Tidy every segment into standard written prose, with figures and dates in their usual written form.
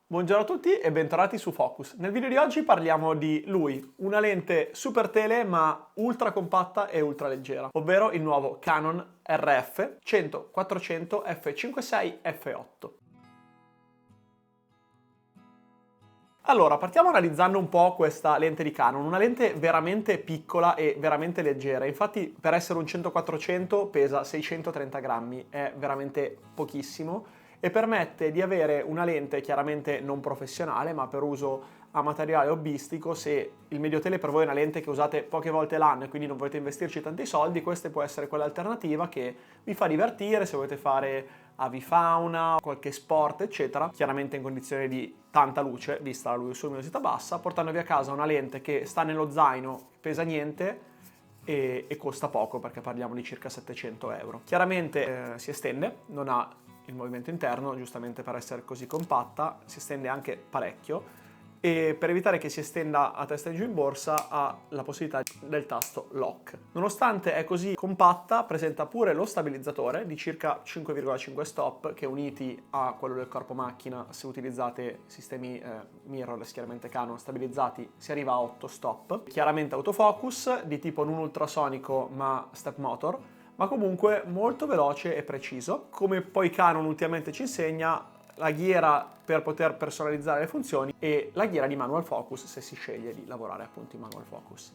Buongiorno a tutti e bentornati su Focus. Nel video di oggi parliamo di lui, una lente super tele ma ultra compatta e ultra leggera, ovvero il nuovo Canon RF 100-400 f5.6 f8. Allora, partiamo analizzando un po' questa lente di Canon, una lente veramente piccola e veramente leggera, infatti per essere un 100-400 pesa 630 grammi, è veramente pochissimo e permette di avere una lente chiaramente non professionale ma per uso amatoriale hobbistico. Se il mediotele per voi è una lente che usate poche volte l'anno e quindi non volete investirci tanti soldi, questa può essere quell'alternativa che vi fa divertire se volete fare avifauna, qualche sport eccetera, chiaramente in condizioni di tanta luce vista la luminosità bassa, portandovi a casa una lente che sta nello zaino, pesa niente e costa poco perché parliamo di circa 700 euro. Chiaramente si estende, non ha il movimento interno, giustamente per essere così compatta, si estende anche parecchio e per evitare che si estenda a testa in giù in borsa ha la possibilità del tasto lock. Nonostante è così compatta, presenta pure lo stabilizzatore di circa 5,5 stop che uniti a quello del corpo macchina, se utilizzate sistemi mirrorless chiaramente Canon stabilizzati, si arriva a 8 stop. Chiaramente autofocus di tipo non ultrasonico ma step motor, ma comunque molto veloce e preciso. Come poi Canon ultimamente ci insegna, la ghiera per poter personalizzare le funzioni e la ghiera di manual focus se si sceglie di lavorare appunto in manual focus.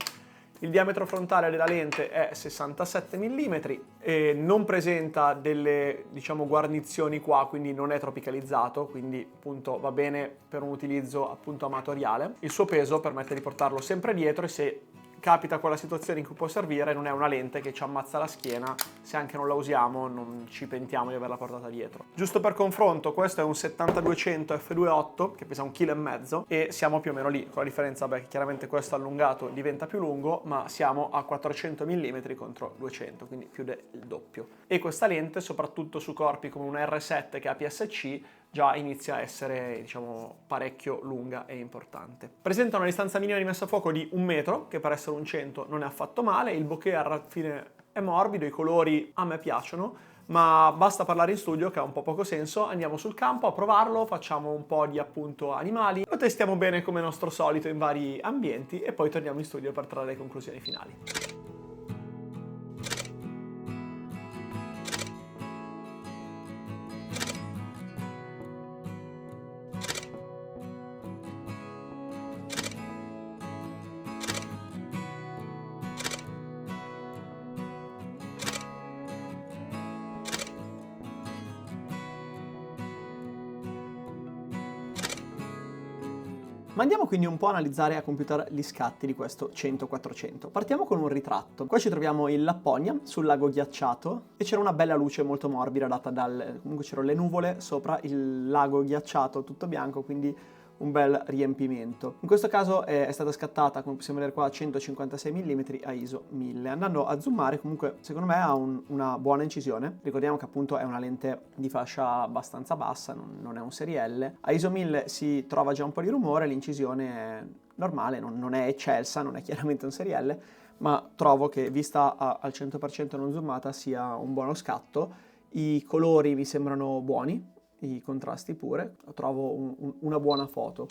Il diametro frontale della lente è 67 mm e non presenta delle guarnizioni qua, quindi non è tropicalizzato, quindi appunto va bene per un utilizzo appunto amatoriale. Il suo peso permette di portarlo sempre dietro e se capita quella situazione in cui può servire, non è una lente che ci ammazza la schiena, se anche non la usiamo non ci pentiamo di averla portata dietro. Giusto per confronto, questo è un 70-200 f2.8 che pesa 1,5 kg e siamo più o meno lì, con la differenza che chiaramente questo allungato diventa più lungo, ma siamo a 400 mm contro 200, quindi più del doppio. E questa lente, soprattutto su corpi come un R7 che ha APS-C, già inizia a essere parecchio lunga e importante. Presenta una distanza minima di messa a fuoco di 1 metro, che per essere un 100 non è affatto male, il bokeh alla fine è morbido, i colori a me piacciono, ma basta parlare in studio che ha un po' poco senso, andiamo sul campo a provarlo, facciamo un po' di appunto animali, lo testiamo bene come nostro solito in vari ambienti e poi torniamo in studio per trarre le conclusioni finali. Ma andiamo quindi un po' a analizzare a computer gli scatti di questo 100-400. Partiamo con un ritratto. Qua ci troviamo in Lapponia, sul lago ghiacciato, e c'era una bella luce molto morbida data comunque c'erano le nuvole sopra il lago ghiacciato tutto bianco, quindi un bel riempimento. In questo caso è stata scattata, come possiamo vedere qua, a 156 mm a ISO 1000. Andando a zoomare, comunque, secondo me ha una buona incisione. Ricordiamo che appunto è una lente di fascia abbastanza bassa, non è un serielle. A ISO 1000 si trova già un po' di rumore, l'incisione è normale, non è eccelsa, non è chiaramente un serielle, ma trovo che vista al 100% non zoomata sia un buono scatto. I colori mi sembrano buoni, i contrasti pure, trovo una buona foto.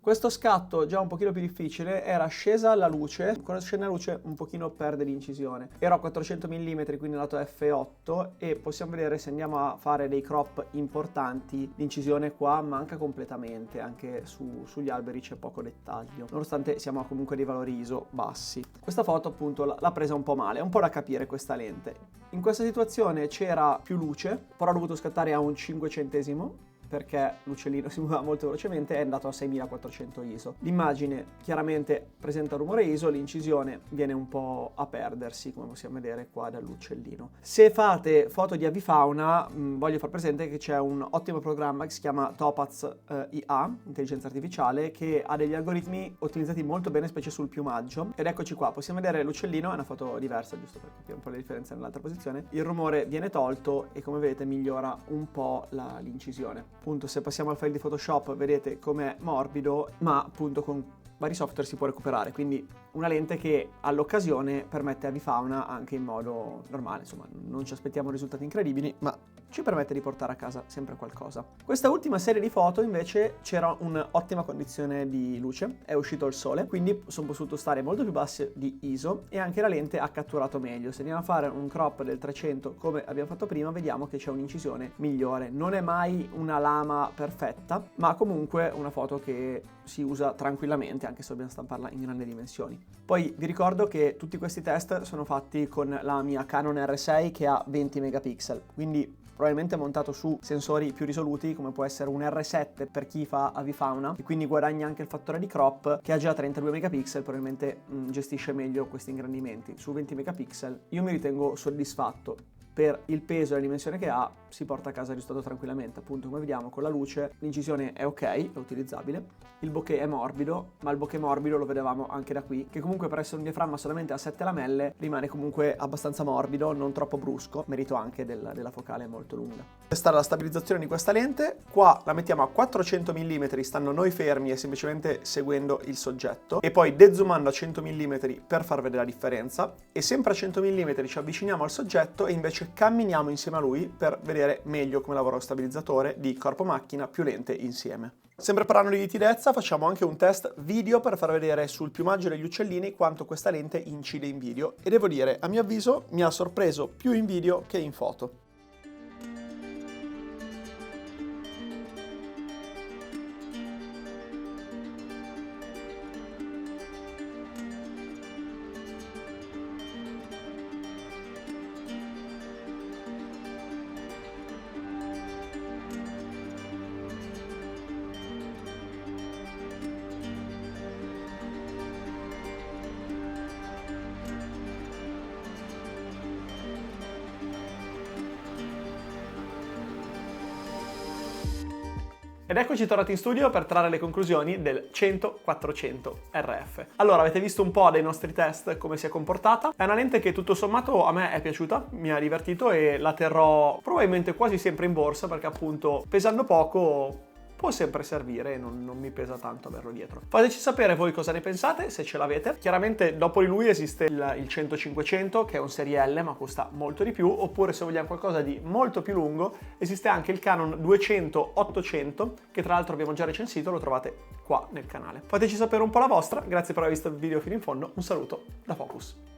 Questo scatto, già un pochino più difficile, era scesa la luce, quando scende la luce un pochino perde l'incisione. Ero a 400 mm, quindi lato f8, e possiamo vedere se andiamo a fare dei crop importanti, l'incisione qua manca completamente, anche sugli alberi c'è poco dettaglio, nonostante siamo a comunque dei valori ISO bassi. Questa foto appunto l'ha presa un po' male, è un po' da capire questa lente. In questa situazione c'era più luce, però ho dovuto scattare a un 500esimo, perché l'uccellino si muoveva molto velocemente, è andato a 6400 ISO. L'immagine chiaramente presenta rumore ISO, l'incisione viene un po' a perdersi, come possiamo vedere qua dall'uccellino. Se fate foto di avifauna, voglio far presente che c'è un ottimo programma che si chiama Topaz IA, intelligenza artificiale, che ha degli algoritmi ottimizzati molto bene, specie sul piumaggio. Ed eccoci qua, possiamo vedere l'uccellino, è una foto diversa, giusto per capire un po' la differenza nell'altra posizione. Il rumore viene tolto e come vedete migliora un po' l'incisione. Appunto, se passiamo al file di Photoshop vedete com'è morbido, ma appunto con vari software si può recuperare, quindi una lente che all'occasione permette avifauna anche in modo normale. Insomma, non ci aspettiamo risultati incredibili, ma ci permette di portare a casa sempre qualcosa. Questa ultima serie di foto invece c'era un'ottima condizione di luce, è uscito il sole, quindi sono potuto stare molto più basse di ISO e anche la lente ha catturato meglio. Se andiamo a fare un crop del 300 come abbiamo fatto prima, vediamo che c'è un'incisione migliore. Non è mai una lama perfetta, ma comunque una foto che si usa tranquillamente, anche se dobbiamo stamparla in grandi dimensioni. Poi vi ricordo che tutti questi test sono fatti con la mia Canon R6 che ha 20 megapixel, quindi probabilmente montato su sensori più risoluti come può essere un R7 per chi fa avifauna e quindi guadagna anche il fattore di crop, che ha già 32 megapixel, probabilmente gestisce meglio questi ingrandimenti. Su 20 megapixel io mi ritengo soddisfatto. Per il peso e la dimensione che ha si porta a casa il risultato tranquillamente, appunto come vediamo con la luce l'incisione è ok, è utilizzabile, il bokeh è morbido, ma il bokeh morbido lo vedevamo anche da qui, che comunque per essere un diaframma solamente a 7 lamelle rimane comunque abbastanza morbido, non troppo brusco, merito anche della focale molto lunga. Testare la stabilizzazione di questa lente, qua la mettiamo a 400 mm, stando noi fermi e semplicemente seguendo il soggetto, e poi dezoomando a 100 mm per far vedere la differenza, e sempre a 100 mm ci avviciniamo al soggetto e invece camminiamo insieme a lui per vedere meglio come lavora lo stabilizzatore di corpo-macchina più lente insieme. Sempre parlando di nitidezza, facciamo anche un test video per far vedere sul piumaggio degli uccellini quanto questa lente incide in video, e devo dire, a mio avviso, mi ha sorpreso più in video che in foto. Ed eccoci tornati in studio per trarre le conclusioni del 100-400 RF. Allora, avete visto un po' dei nostri test come si è comportata. È una lente che tutto sommato a me è piaciuta, mi ha divertito e la terrò probabilmente quasi sempre in borsa perché appunto pesando poco può sempre servire e non mi pesa tanto averlo dietro. Fateci sapere voi cosa ne pensate, se ce l'avete. Chiaramente dopo di lui esiste il 100-500 che è un serie L ma costa molto di più, oppure se vogliamo qualcosa di molto più lungo esiste anche il Canon 200-800 che tra l'altro abbiamo già recensito, lo trovate qua nel canale. Fateci sapere un po' la vostra, grazie per aver visto il video fino in fondo, un saluto da Focus.